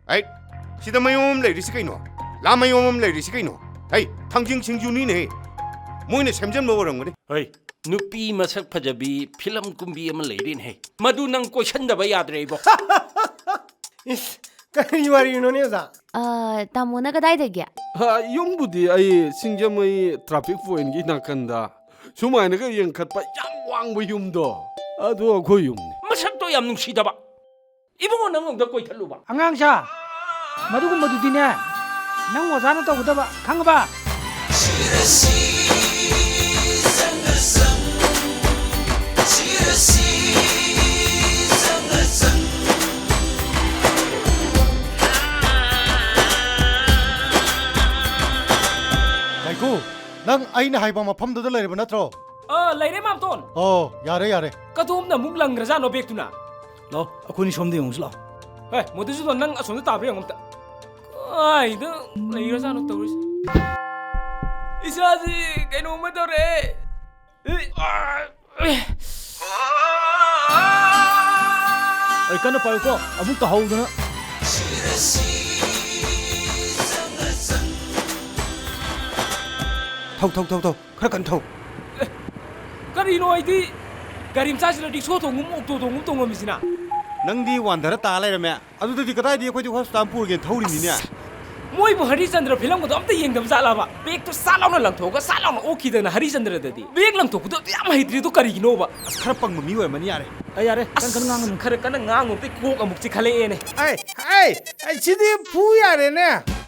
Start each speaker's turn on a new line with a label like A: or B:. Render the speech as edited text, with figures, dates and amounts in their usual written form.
A: Hey, sida mayom lady si kaino. La mayom lady si kaino. Hey, tangjing singjuni ne. Moine semjam mo warang ngade.
B: Hey, nupi masak pajabi film kumbi ama leidin hey. Madu nang question da ba yadre bo.
C: Kani wari no ne za.
D: Tamo na kadai da gya.
E: Yumbudi ay singjamay traffic point gi nakanda. Sumay na ka yang katpa yam wang bo yumdo. Ado ako yumni.
B: Masak to yam nungsida ba. Ibong nang da koi thalu ba.
C: Angang siya. Madugummadudi ne. Nang wazana tawdaba khangba.
F: Ku, nang ay na haiba mafam da lay ba natro?
B: Leire mam ton.
F: Oh, yare.
B: Katum na muglang raza no bek tuna.
C: Lo, ako ni somde yung slo.
B: Hey, modu su nang ason ta bre ngamta. Ai da leire raza no tawris. Isa si kaino ma tore.
C: Ay kana pa ko, amuk ta haw na.
F: Thâu, khara kan thâu.
B: Karino ai di garim sa sila di so tongum okto tongum misina.
F: Nang di wandara ta lay me. Adu di kadai di ko di hospital pur gen thau ri ni ne.
B: Moi bu Harichandra film ko amta yengdam sala ba. Bek to sala na lang thoga sala na oki da na Harichandra da di. Bek lang to ko yam haitri to kari gino ba.
F: Khara pang mi oi mani yare.
C: Ay yare, kan ngang.
B: Khare kan ngang te ko amuk ti khale ene.
G: Ay, sidi pu yare ne.